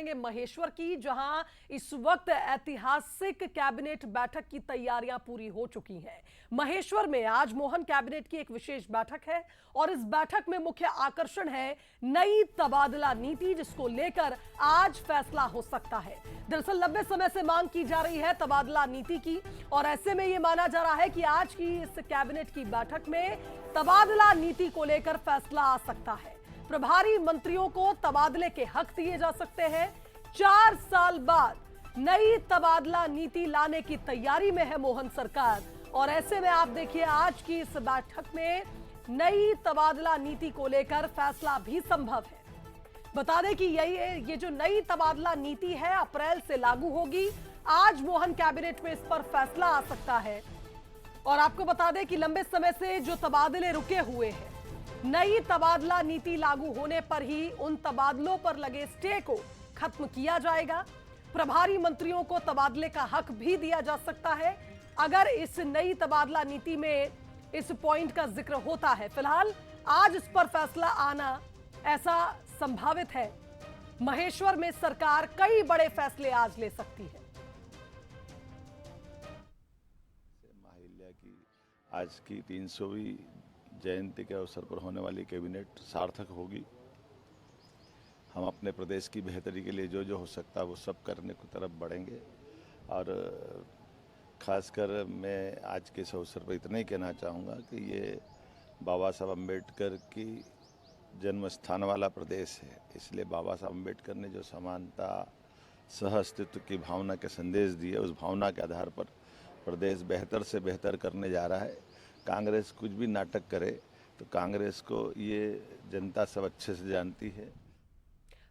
करेंगे महेश्वर की, जहां इस वक्त ऐतिहासिक कैबिनेट बैठक की तैयारियां पूरी हो चुकी हैं। महेश्वर में आज मोहन कैबिनेट की एक विशेष बैठक है और इस बैठक में मुख्य आकर्षण है नई तबादला नीति, जिसको लेकर आज फैसला हो सकता है। दरअसल लंबे समय से मांग की जा रही है तबादला नीति की, और ऐसे में यह माना जा रहा है कि आज की इस कैबिनेट की बैठक में तबादला नीति को लेकर फैसला आ सकता है। प्रभारी मंत्रियों को तबादले के हक दिए जा सकते हैं। 4 साल बाद नई तबादला नीति लाने की तैयारी में है मोहन सरकार, और ऐसे में आप देखिए आज की इस बैठक में नई तबादला नीति को लेकर फैसला भी संभव है। बता दें कि ये जो नई तबादला नीति है अप्रैल से लागू होगी। आज मोहन कैबिनेट में इस पर फैसला आ सकता है। और आपको बता दें कि लंबे समय से जो तबादले रुके हुए हैं, नई तबादला नीति लागू होने पर ही उन तबादलों पर लगे स्टे को खत्म किया जाएगा। प्रभारी मंत्रियों को तबादले का हक भी दिया जा सकता है अगर इस नई तबादला नीति में इस पॉइंट का जिक्र होता है। फिलहाल आज इस पर फैसला आना ऐसा संभावित है। महेश्वर में सरकार कई बड़े फैसले आज ले सकती है। माहिल्या की आज की 300वीं जयंती के अवसर पर होने वाली कैबिनेट सार्थक होगी। हम अपने प्रदेश की बेहतरी के लिए जो जो हो सकता है वो सब करने की तरफ बढ़ेंगे। और खासकर मैं आज के इस अवसर पर इतना ही कहना चाहूँगा कि ये बाबा साहब अम्बेडकर की जन्म स्थान वाला प्रदेश है, इसलिए बाबा साहब अम्बेडकर ने जो समानता सह अस्तित्व की भावना के संदेश दिए, उस भावना के आधार पर प्रदेश बेहतर से बेहतर करने जा रहा है। कांग्रेस कुछ भी नाटक करे तो कांग्रेस को ये जनता सब अच्छे से जानती है।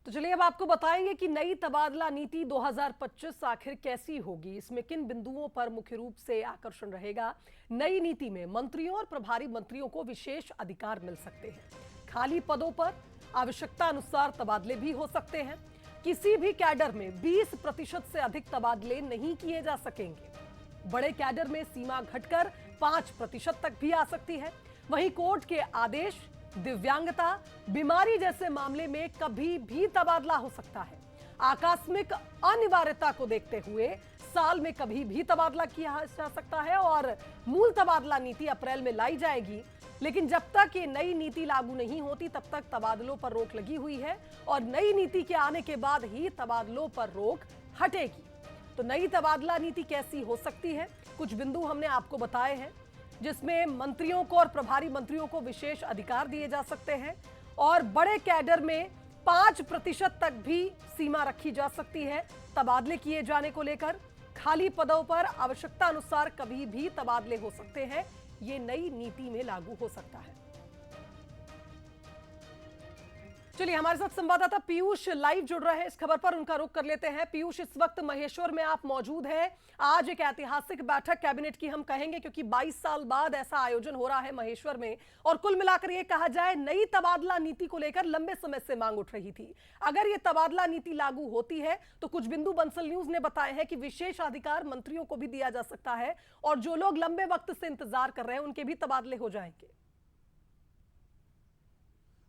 तो चलिए अब आपको बताएंगे कि नई तबादला नीति 2025 आखिर कैसी होगी, इसमें किन बिंदुओं पर मुख्य रूप से आकर्षण रहेगा। नई नीति में मंत्रियों और प्रभारी मंत्रियों को विशेष अधिकार मिल सकते हैं। खाली पदों पर आवश्यकता अनुसार तबादले भी हो सकते हैं। किसी भी कैडर में 20% से अधिक तबादले नहीं किए जा सकेंगे। बड़े कैडर में सीमा घटकर 5% तक भी आ सकती है। वहीं कोर्ट के आदेश, दिव्यांगता, बीमारी जैसे मामले में कभी भी तबादला हो सकता है। आकस्मिक अनिवार्यता को देखते हुए साल में कभी भी तबादला किया जा सकता है और मूल तबादला नीति अप्रैल में लाई जाएगी। लेकिन जब तक ये नई नीति लागू नहीं होती तब तक तबादलों पर रोक लगी हुई है, और नई नीति के आने के बाद ही तबादलों पर रोक हटेगी। तो नई तबादला नीति कैसी हो सकती है, कुछ बिंदु हमने आपको बताए हैं, जिसमें मंत्रियों को और प्रभारी मंत्रियों को विशेष अधिकार दिए जा सकते हैं, और बड़े कैडर में 5% तक भी सीमा रखी जा सकती है तबादले किए जाने को लेकर। खाली पदों पर आवश्यकता अनुसार कभी भी तबादले हो सकते हैं। ये नई नीति में लागू हो सकता है। चलिए हमारे साथ संवाददाता पीयूष लाइव जुड़ रहे हैं, इस खबर पर उनका रुख कर लेते हैं। पीयूष, इस वक्त महेश्वर में आप मौजूद हैं। आज एक ऐतिहासिक बैठक कैबिनेट की हम कहेंगे, क्योंकि 22 साल बाद ऐसा आयोजन हो रहा है महेश्वर में, और कुल मिलाकर ये कहा जाए नई तबादला नीति को लेकर लंबे समय से मांग उठ रही थी। अगर ये तबादला नीति लागू होती है तो कुछ बिंदु बंसल न्यूज ने बताए हैं कि विशेष अधिकार मंत्रियों को भी दिया जा सकता है, और जो लोग लंबे वक्त से इंतजार कर रहे हैं उनके भी तबादले हो जाएंगे।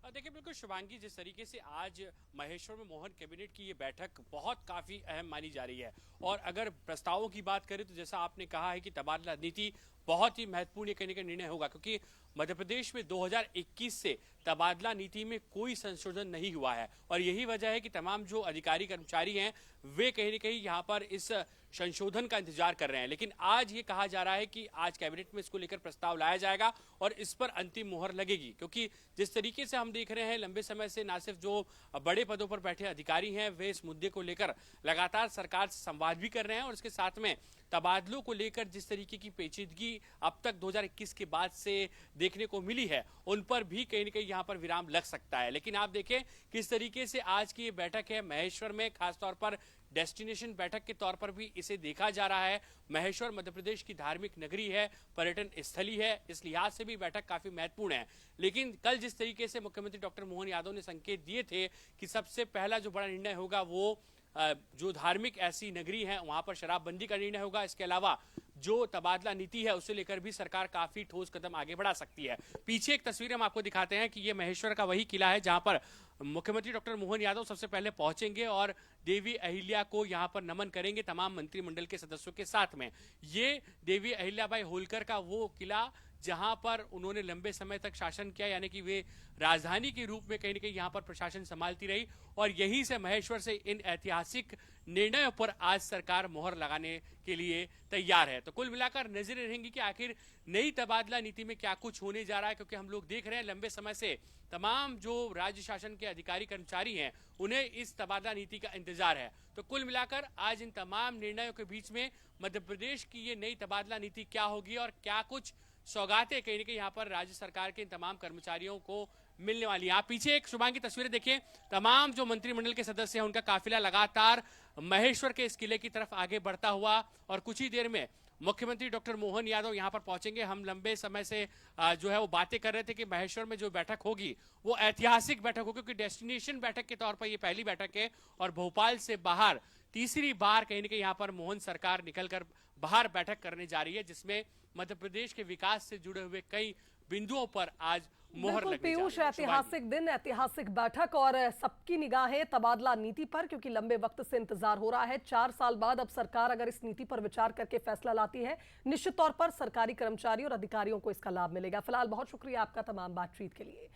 देखिए बिल्कुल शुभांगी, जिस तरीके से आज महेश्वर में मोहन कैबिनेट की ये बैठक बहुत काफी अहम मानी जा रही है, और अगर प्रस्तावों की बात करें तो जैसा आपने कहा है कि तबादला नीति बहुत ही महत्वपूर्ण कहने का निर्णय होगा, क्योंकि मध्य प्रदेश में 2021 से तबादला नीति में कोई संशोधन नहीं हुआ है, और यही वजह है कि तमाम जो अधिकारी कर्मचारी हैं वे कहीं न कहीं यहाँ पर इस संशोधन का इंतजार कर रहे हैं। लेकिन आज ये कहा जा रहा है कि आज कैबिनेट में इसको लेकर प्रस्ताव लाया जाएगा और इस पर अंतिम मुहर लगेगी, क्योंकि जिस तरीके से हम देख रहे हैं लंबे समय से न सिर्फ जो बड़े पदों पर बैठे अधिकारी हैं वे इस मुद्दे को लेकर लगातार सरकार से संवाद भी कर रहे हैं, और इसके साथ में तबादलों को लेकर जिस तरीके की पेचीदगी अब तक 2021 के बाद से देखने को मिली है उन पर भी कहीं न कहीं यहाँ पर विराम लग सकता है। लेकिन आप देखें किस तरीके से आज की ये बैठक है महेश्वर में, खासतौर पर डेस्टिनेशन बैठक के तौर पर भी इसे देखा जा रहा है। महेश्वर मध्य प्रदेश की धार्मिक नगरी है, पर्यटन स्थली है, इस लिहाज से भी बैठक काफी महत्वपूर्ण है। लेकिन कल जिस तरीके से मुख्यमंत्री डॉक्टर मोहन यादव ने संकेत दिए थे कि सबसे पहला जो बड़ा निर्णय होगा वो जो धार्मिक ऐसी नगरी है वहां पर शराबबंदी का निर्णय होगा। इसके अलावा जो तबादला नीति है उसे लेकर भी सरकार काफी ठोस कदम आगे बढ़ा सकती है। पीछे एक तस्वीर हम आपको दिखाते हैं कि ये महेश्वर का वही किला है जहां पर मुख्यमंत्री डॉक्टर मोहन यादव सबसे पहले पहुंचेंगे और देवी अहिल्या को यहां पर नमन करेंगे तमाम मंत्रिमंडल के सदस्यों के साथ में। ये देवी अहिल्याबाई होलकर का वो किला जहां पर उन्होंने लंबे समय तक शासन किया, यानी कि वे राजधानी के रूप में कहीं न कहीं यहां पर प्रशासन संभालती रही और यहीं से महेश्वर से इन ऐतिहासिक निर्णयों पर आज सरकार मोहर लगाने के लिए तैयार है। तो कुल मिलाकर नजरें रहेंगी कि आखिर नई तबादला नीति में क्या कुछ होने जा रहा है, क्योंकि हम लोग देख रहे हैं लंबे समय से तमाम जो राज्य शासन के अधिकारी कर्मचारी हैं उन्हें इस तबादला नीति का इंतजार है। तो कुल मिलाकर आज इन तमाम निर्णयों के बीच में मध्य प्रदेश की ये नई तबादला नीति क्या होगी और क्या कुछ सौगातें कहीं न कहीं यहाँ पर राज्य सरकार के इन तमाम कर्मचारियों को मिलने वाली है। आप पीछे एक शुभांगी की तस्वीरें देखिए, तमाम जो मंत्रिमंडल के सदस्य हैं उनका काफिला लगातार महेश्वर के इस किले की तरफ आगे बढ़ता हुआ और कुछ ही देर में मुख्यमंत्री डॉक्टर मोहन यादव यहां पर पहुंचेंगे। हम लंबे समय से जो है वो बातें कर रहे थे कि महेश्वर में जो बैठक होगी वो ऐतिहासिक बैठक होगी, क्योंकि डेस्टिनेशन बैठक के तौर पर ये पहली बैठक है और भोपाल से बाहर तीसरी बार कहीं न कहीं यहाँ पर मोहन सरकार निकलकर बाहर बैठक करने जा रही है, जिसमें मध्य प्रदेश के विकास से जुड़े हुए कई बिंदुओं पर आज मोहर लगने जा रही है। पीयूष, ऐतिहासिक दिन, ऐतिहासिक बैठक और सबकी निगाहें तबादला नीति पर, क्योंकि लंबे वक्त से इंतजार हो रहा है। 4 साल बाद अब सरकार अगर इस नीति पर विचार करके फैसला लाती है, निश्चित तौर पर सरकारी कर्मचारियों और अधिकारियों को इसका लाभ मिलेगा। फिलहाल बहुत शुक्रिया आपका तमाम बातचीत के लिए।